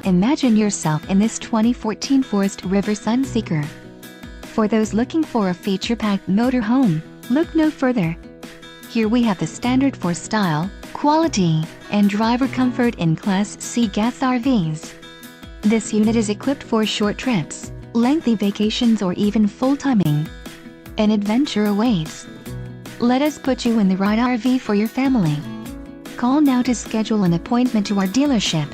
Imagine yourself in this 2014 Forest River Sunseeker. For those looking for a feature-packed motorhome, look no further. Here we have the standard for style, quality, and driver comfort in Class C gas RVs. This unit is equipped for short trips, lengthy vacations, or even full timing. An adventure awaits. Let us put you in the right RV for your family. Call now to schedule an appointment to our dealership.